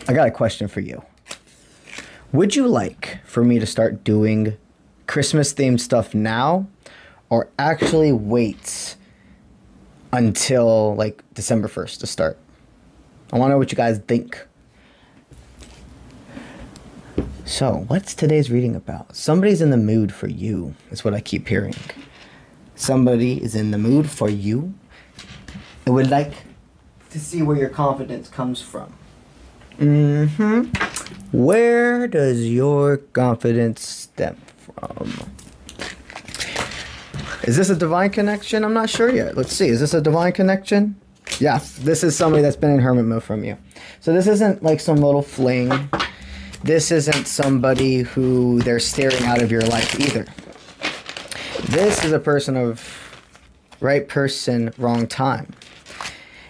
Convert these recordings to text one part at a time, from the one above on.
I got a question for you. Would you like for me to start doing Christmas themed stuff now or actually wait until like December 1st to start? I want to know what you guys think. So, what's today's reading about? Somebody's in the mood for you, is what I keep hearing. Somebody is in the mood for you and would like to see where your confidence comes from. Where does your confidence stem from? Is this a divine connection? I'm not sure yet. Let's see. Is this a divine connection? Yeah, this is somebody that's been in hermit mode from you. So this isn't like some little fling. This isn't somebody who they're staring out of your life either. This is a person of right person, wrong time.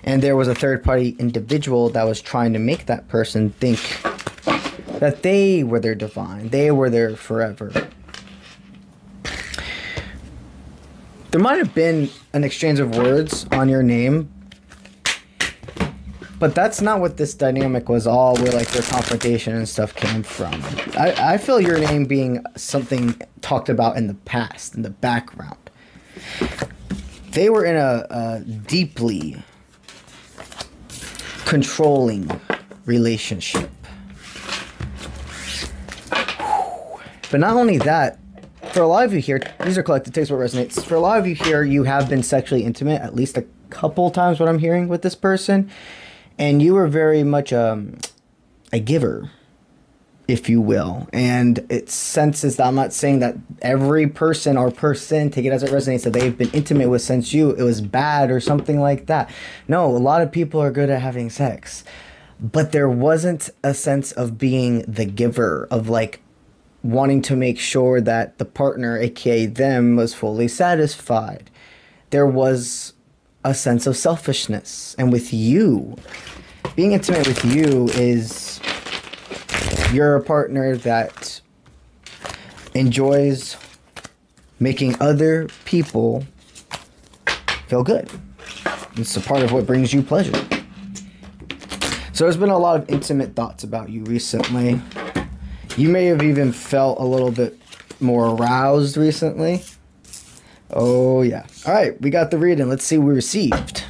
And there was a third-party individual that was trying to make that person think that they were their divine. They were their forever. There might have been an exchange of words on your name, but that's not what this dynamic was all where like their confrontation and stuff came from. I feel your name being something talked about in the past, in the background. They were in a deeply controlling relationship. But not only that, for a lot of you here, these are collective takes what resonates. For a lot of you here, you have been sexually intimate at least a couple times, what I'm hearing with this person. And you were very much a giver, if you will. And it senses that I'm not saying that every person or person, take it as it resonates, that they've been intimate with since it was bad or something like that. No, a lot of people are good at having sex. But there wasn't a sense of being the giver, of like wanting to make sure that the partner, aka them, was fully satisfied. There was a sense of selfishness. And with you, being intimate with you is you're a partner that enjoys making other people feel good. It's a part of what brings you pleasure. So there's been a lot of intimate thoughts about you recently. You may have even felt a little bit more aroused recently. Oh, yeah. All right, we got the reading. Let's see what we received.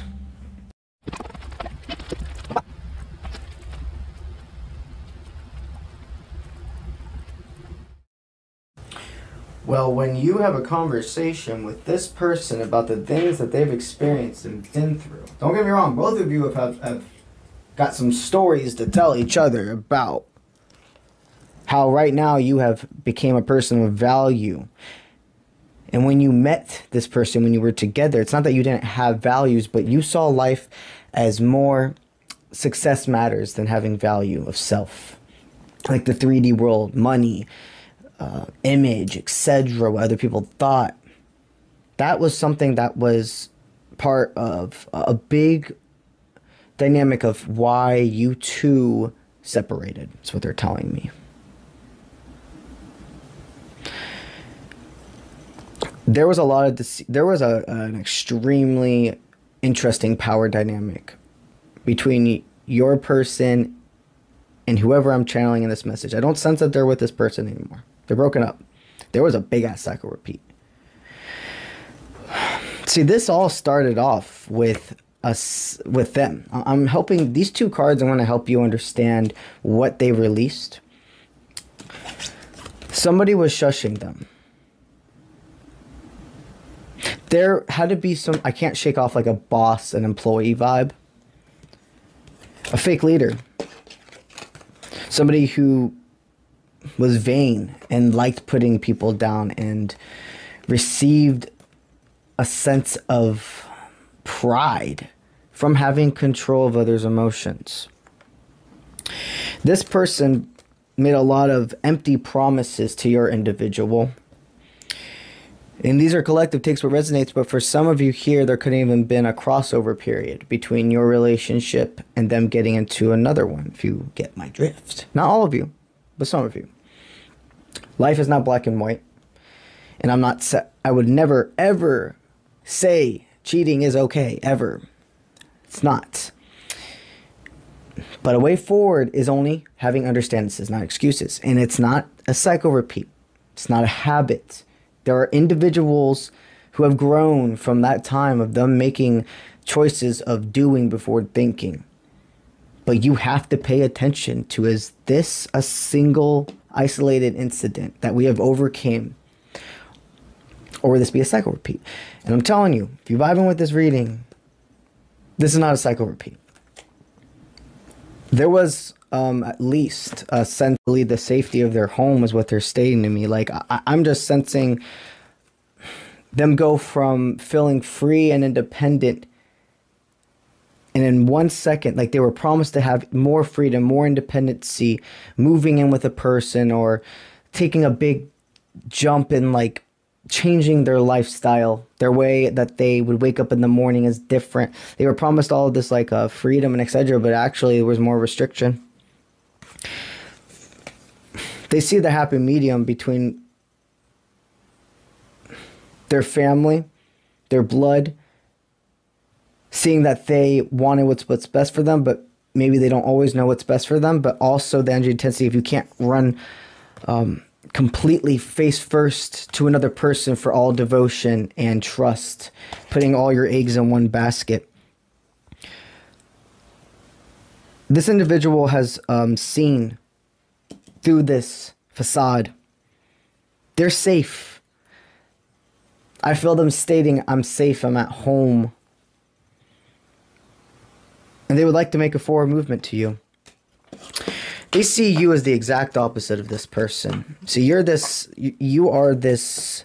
Well, when you have a conversation with this person about the things that they've experienced and been through, don't get me wrong, both of you have got some stories to tell each other about how right now you have became a person of value. And when you met this person, when you were together, it's not that you didn't have values, but you saw life as more success matters than having value of self. Like the 3D world, money, image, etc., what other people thought. That was something that was part of a big dynamic of why you two separated. That's what they're telling me. There was a lot of an extremely interesting power dynamic between your person and whoever I'm channeling in this message. I don't sense that they're with this person anymore. They're broken up. There was a big ass cycle repeat. See, this all started off with them. I'm helping these two cards. I want to help you understand what they released. Somebody was shushing them. There had to be some, I can't shake off like a boss and employee vibe. A fake leader. Somebody who was vain and liked putting people down and received a sense of pride from having control of others' emotions. This person made a lot of empty promises to your individual. And these are collective takes what resonates, but for some of you here, there could have even been a crossover period between your relationship and them getting into another one, if you get my drift. Not all of you, but some of you. Life is not black and white. And I would never, ever say cheating is okay, ever. It's not. But a way forward is only having understandances, not excuses. And it's not a cycle repeat. It's not a habit. There are individuals who have grown from that time of them making choices of doing before thinking. But you have to pay attention to, is this a single isolated incident that we have overcame? Or will this be a cycle repeat? And I'm telling you, if you're vibing with this reading, this is not a cycle repeat. There was at least essentially the safety of their home is what they're stating to me. Like, I'm just sensing them go from feeling free and independent, and in 1 second, like they were promised to have more freedom, more independency, moving in with a person or taking a big jump in like changing their lifestyle. Their way that they would wake up in the morning is different. They were promised all of this like freedom and etc., but actually there was more restriction. They see the happy medium between their family, their blood, seeing that they wanted what's best for them, but maybe they don't always know what's best for them, but also the energy intensity. If you can't run completely face first to another person for all devotion and trust, putting all your eggs in one basket. This individual has seen through this facade. They're safe. I feel them stating, I'm safe, I'm at home. And they would like to make a forward movement to you. They see you as the exact opposite of this person. So you are this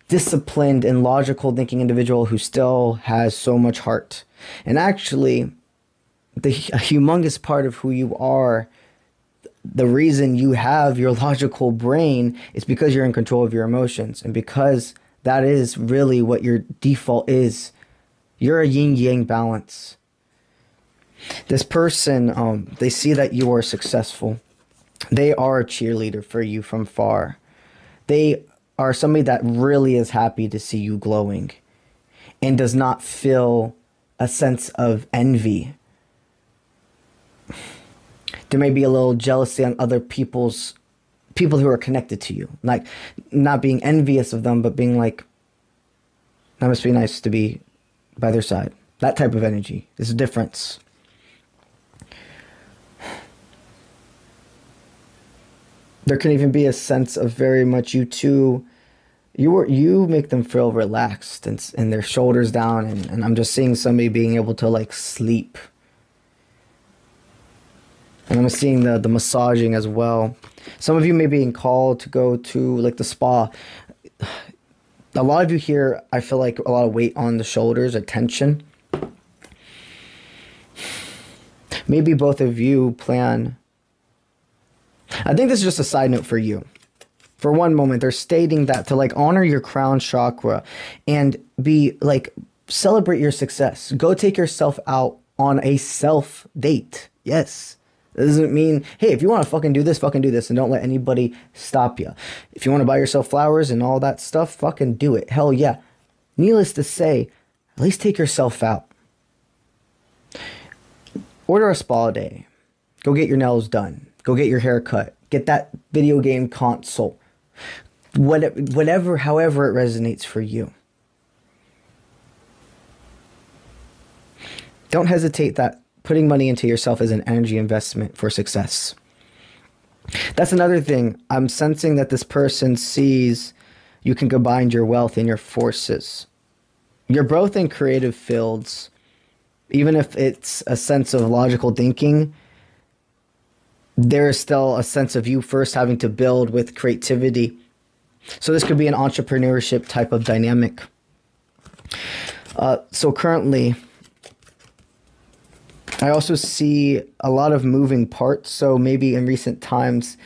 disciplined and logical thinking individual who still has so much heart. And actually, a humongous part of who you are, the reason you have your logical brain is because you're in control of your emotions. And because that is really what your default is. You're a yin-yang balance. This person, they see that you are successful. They are a cheerleader for you from far. They are somebody that really is happy to see you glowing and does not feel a sense of envy. There may be a little jealousy on other people who are connected to you. Like, not being envious of them, but being like, that must be nice to be by their side. That type of energy. There's a difference. There can even be a sense of very much you two, you make them feel relaxed and their shoulders down, and I'm just seeing somebody being able to like sleep. And I'm seeing the massaging as well. Some of you may be being called to go to like the spa. A lot of you here, I feel like a lot of weight on the shoulders, attention. Maybe both of you plan. I think this is just a side note for you. For one moment, they're stating that to like honor your crown chakra and be like, celebrate your success. Go take yourself out on a self date. Yes. That doesn't mean, hey, if you want to fucking do this, and don't let anybody stop you. If you want to buy yourself flowers and all that stuff, fucking do it. Hell yeah. Needless to say, at least take yourself out. Order a spa day. Go get your nails done. Go get your hair cut. Get that video game console. Whatever, however it resonates for you. Don't hesitate that putting money into yourself is an energy investment for success. That's another thing. I'm sensing that this person sees you can combine your wealth and your forces. You're both in creative fields. Even if it's a sense of logical thinking, there is still a sense of you first having to build with creativity. So this could be an entrepreneurship type of dynamic. So currently, I also see a lot of moving parts. So maybe in recent times,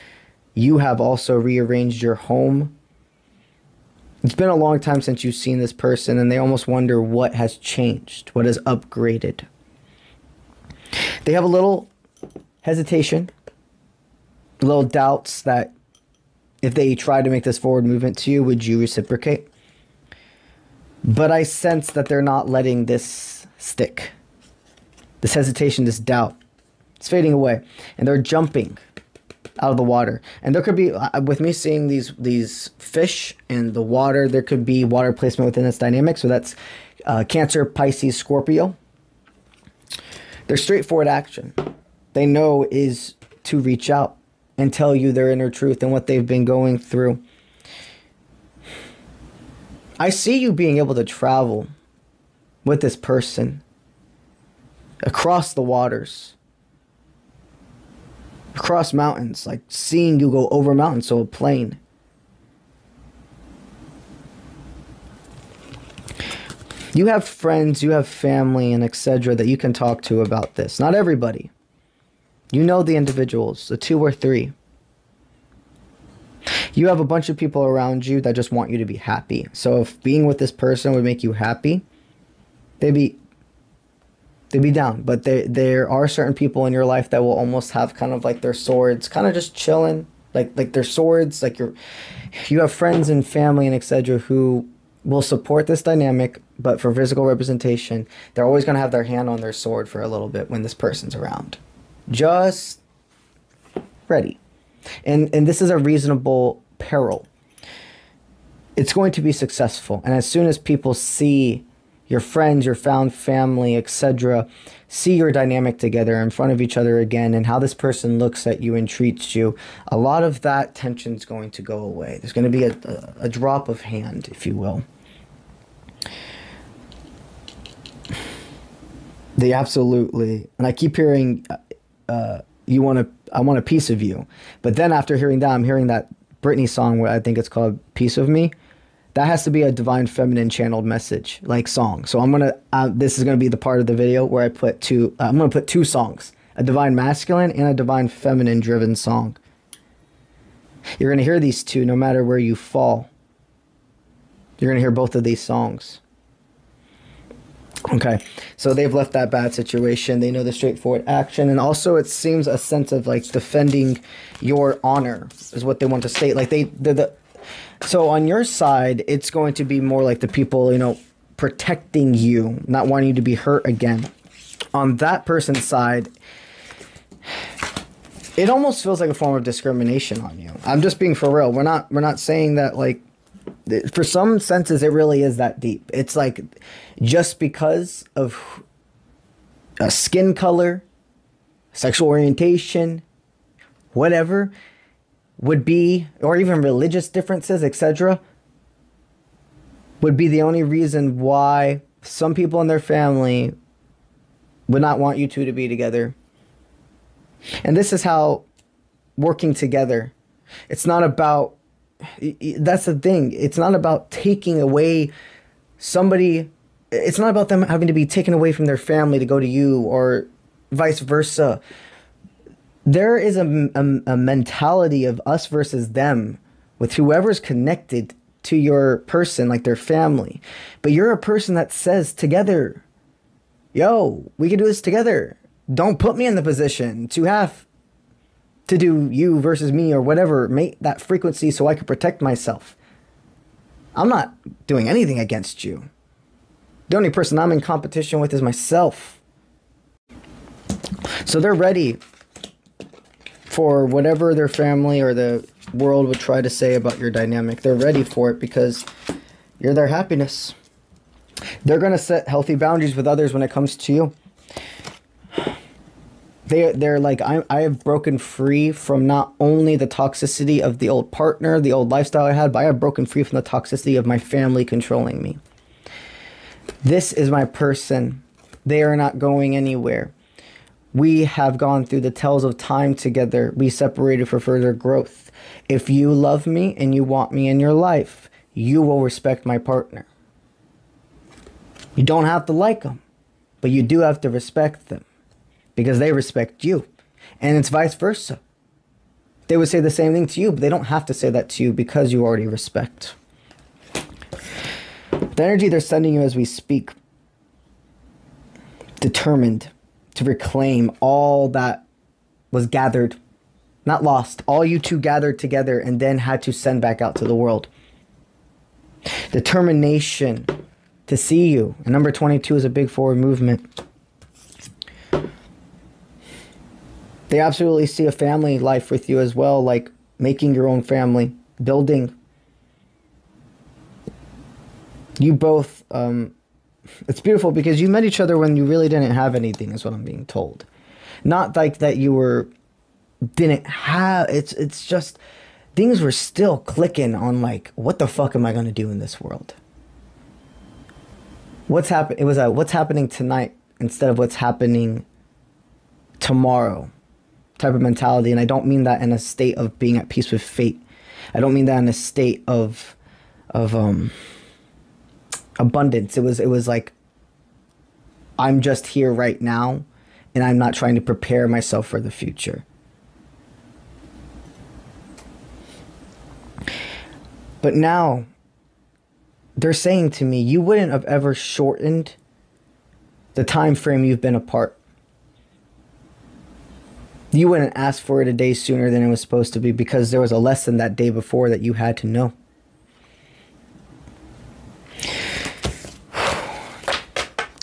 you have also rearranged your home. It's been a long time since you've seen this person, and they almost wonder what has changed, what has upgraded. They have a little hesitation, a little doubts that if they try to make this forward movement to you, would you reciprocate? But I sense that they're not letting this stick. This hesitation, this doubt. It's fading away. And they're jumping out of the water. And there could be, with me seeing these fish in the water, there could be water placement within this dynamic. So that's Cancer, Pisces, Scorpio. Their straightforward action, they know, is to reach out and tell you their inner truth and what they've been going through. I see you being able to travel with this person across the waters, across mountains, like seeing you go over mountains, so a plane. You have friends, you have family, and etc. that you can talk to about this. Not everybody. You know the individuals, the 2 or 3. You have a bunch of people around you that just want you to be happy. So if being with this person would make you happy, they'd be down. But there are certain people in your life that will almost have kind of like their swords, kind of just chilling, like their swords. Like you have friends and family and etc. who will support this dynamic, but for physical representation, they're always going to have their hand on their sword for a little bit when this person's around. Just ready. And this is a reasonable peril. It's going to be successful. And as soon as people see your friends, your found family, etc., see your dynamic together in front of each other again and how this person looks at you and treats you, a lot of that tension is going to go away. There's going to be a drop of hand, if you will. They absolutely, and I keep hearing, I want a piece of you. But then after hearing that, I'm hearing that Britney song where I think it's called Piece of Me. That has to be a divine feminine channeled message, like song. So I'm going to, this is going to be the part of the video where I put I'm going to put 2 songs, a divine masculine and a divine feminine driven song. You're going to hear these 2 no matter where you fall. You're going to hear both of these songs. Okay, so they've left that bad situation. They know the straightforward action. And also it seems a sense of like defending your honor is what they want to state. Like so on your side, it's going to be more like the people, you know, protecting you, not wanting you to be hurt again. On that person's side, it almost feels like a form of discrimination on you. I'm just being for real. We're not saying that like, for some senses, it really is that deep. It's like just because of a skin color, sexual orientation, whatever would be, or even religious differences, etc., would be the only reason why some people in their family would not want you two to be together. And this is how working together, it's not about, that's the thing. It's not about taking away somebody. It's not about them having to be taken away from their family to go to you or vice versa. There is a mentality of us versus them with whoever's connected to your person, like their family. But you're a person that says together, yo, we can do this together. Don't put me in the position to have to do you versus me or whatever, make that frequency so I can protect myself. I'm not doing anything against you. The only person I'm in competition with is myself. So they're ready for whatever their family or the world would try to say about your dynamic. They're ready for it because you're their happiness. They're going to set healthy boundaries with others when it comes to you. They're like, I have broken free from not only the toxicity of the old partner, the old lifestyle I had, but I have broken free from the toxicity of my family controlling me. This is my person. They are not going anywhere. We have gone through the tells of time together. We separated for further growth. If you love me and you want me in your life, you will respect my partner. You don't have to like them, but you do have to respect them. Because they respect you. And it's vice versa. They would say the same thing to you, but they don't have to say that to you because you already respect. The energy they're sending you as we speak, determined to reclaim all that was gathered, not lost, all you two gathered together and then had to send back out to the world. Determination to see you. And number 22 is a big forward movement. They absolutely see a family life with you as well, like making your own family, building. You both, it's beautiful because you met each other when you really didn't have anything, is what I'm being told. Not like that you were, didn't have, it's just, things were still clicking on like, what the fuck am I going to do in this world? What's happening? It was a, what's happening tonight instead of what's happening tomorrow type of mentality. And I don't mean that in a state of being at peace with fate. I don't mean that in a state of abundance. It was like, I'm just here right now and I'm not trying to prepare myself for the future. But now they're saying to me, you wouldn't have ever shortened the time frame you've been apart. You wouldn't ask for it a day sooner than it was supposed to be because there was a lesson that day before that you had to know.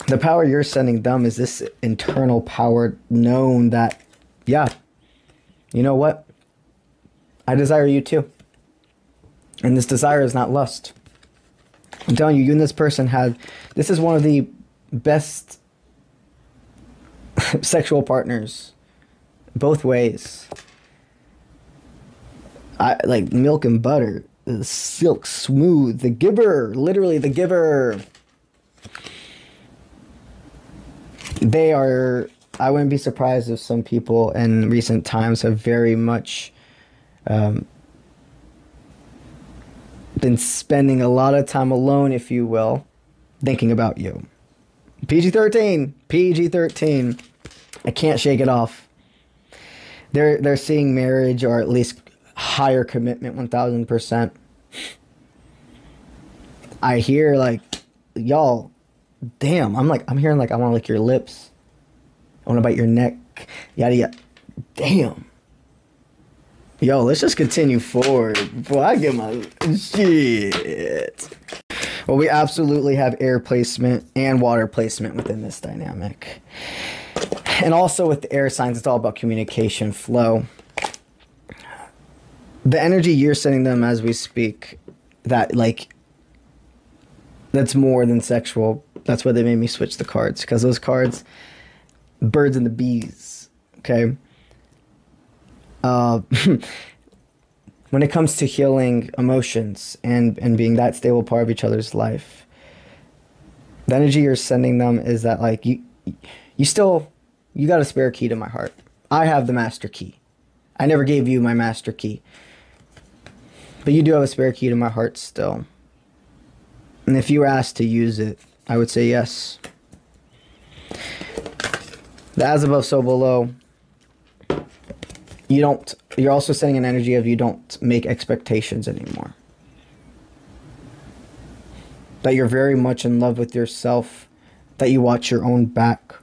The power you're sending them is this internal power known that, yeah, you know what? I desire you too. And this desire is not lust. I'm telling you, you and this person had, this is one of the best sexual partners, both ways. I like milk and butter, the silk smooth, the giver, literally the giver. They are, I wouldn't be surprised if some people in recent times have very much been spending a lot of time alone, if you will, thinking about you. PG-13, PG-13. I can't shake it off. They're seeing marriage or at least higher commitment, 1000%. I hear like, y'all, damn, I'm hearing like, I want to lick your lips. I want to bite your neck. Yada yada. Damn. Yo, let's just continue forward before I get my shit. Well, we absolutely have air placement and water placement within this dynamic. And also with the air signs, it's all about communication flow. The energy you're sending them as we speak, that like, that's more than sexual. That's why they made me switch the cards, because those cards, birds and the bees, okay? When it comes to healing emotions and being that stable part of each other's life, the energy you're sending them is that like, you got a spare key to my heart. I have the master key. I never gave you my master key. But you do have a spare key to my heart still. And if you were asked to use it, I would say yes. The as above, so below. You're also sending an energy of you don't make expectations anymore. That you're very much in love with yourself. That you watch your own back.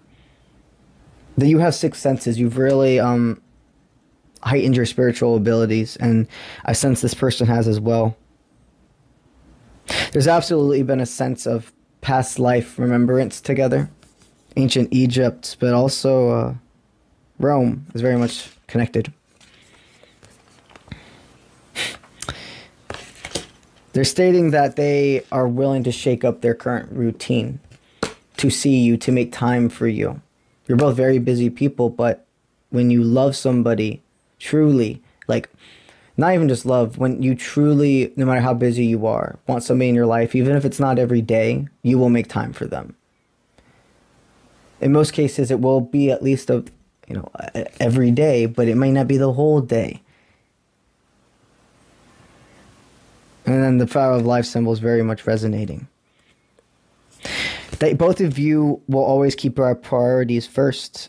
That you have sixth senses. You've really heightened your spiritual abilities. And I sense this person has as well. There's absolutely been a sense of past life remembrance together. Ancient Egypt, but also Rome is very much connected. They're stating that they are willing to shake up their current routine to see you, to make time for you. You're both very busy people, but when you love somebody truly, like, not even just love, when you truly, no matter how busy you are, want somebody in your life, even if it's not every day, you will make time for them. In most cases, it will be at least every day, but it might not be the whole day. And then the power of life symbol is very much resonating. That both of you will always keep our priorities first.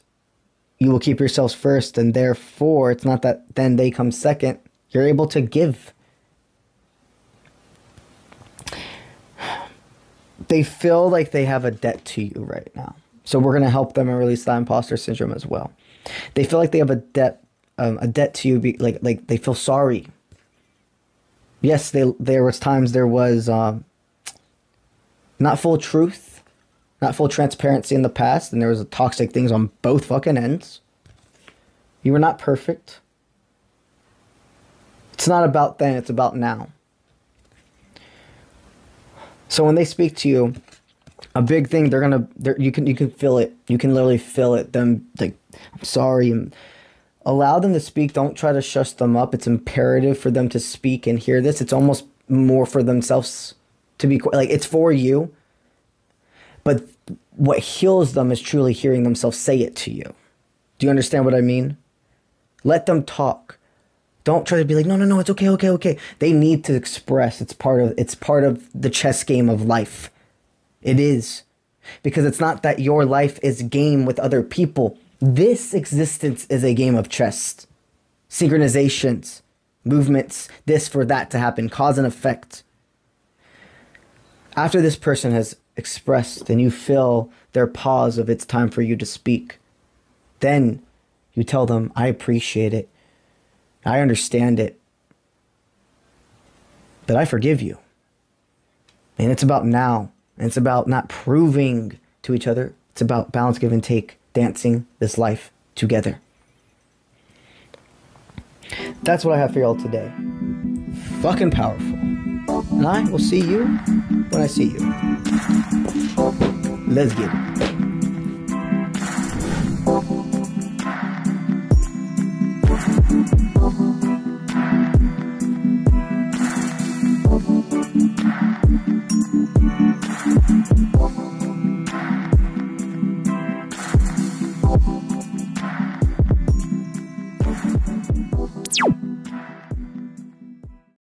You will keep yourselves first, and therefore, it's not that then they come second. You're able to give. They feel like they have a debt to you right now. So we're going to help them and release that imposter syndrome as well. They feel like they have a debt to you, like they feel sorry. Yes, there was times there was not full truth, not full transparency in the past, and there was toxic things on both fucking ends. You are not perfect. It's not about then, it's about now. So when they speak to you, a big thing, you can feel it. You can literally feel it. Them like, I'm sorry. Allow them to speak. Don't try to shush them up. It's imperative for them to speak and hear this. It's almost more for themselves to be like, it's for you. But what heals them is truly hearing themselves say it to you. Do you understand what I mean? Let them talk. Don't try to be like, no, it's okay. They need to express. It's part of the chess game of life. It is. Because it's not that your life is a game with other people. This existence is a game of chess. Synchronizations, movements, this for that to happen, cause and effect. After this person has expressed and you feel their pause of it's time for you to speak, then you tell them, I appreciate it. I understand it. But I forgive you. And it's about now. And it's about not proving to each other. It's about balance, give and take, dancing this life together. That's what I have for y'all today. Fucking powerful. And I will see you when I see you. Let's get it.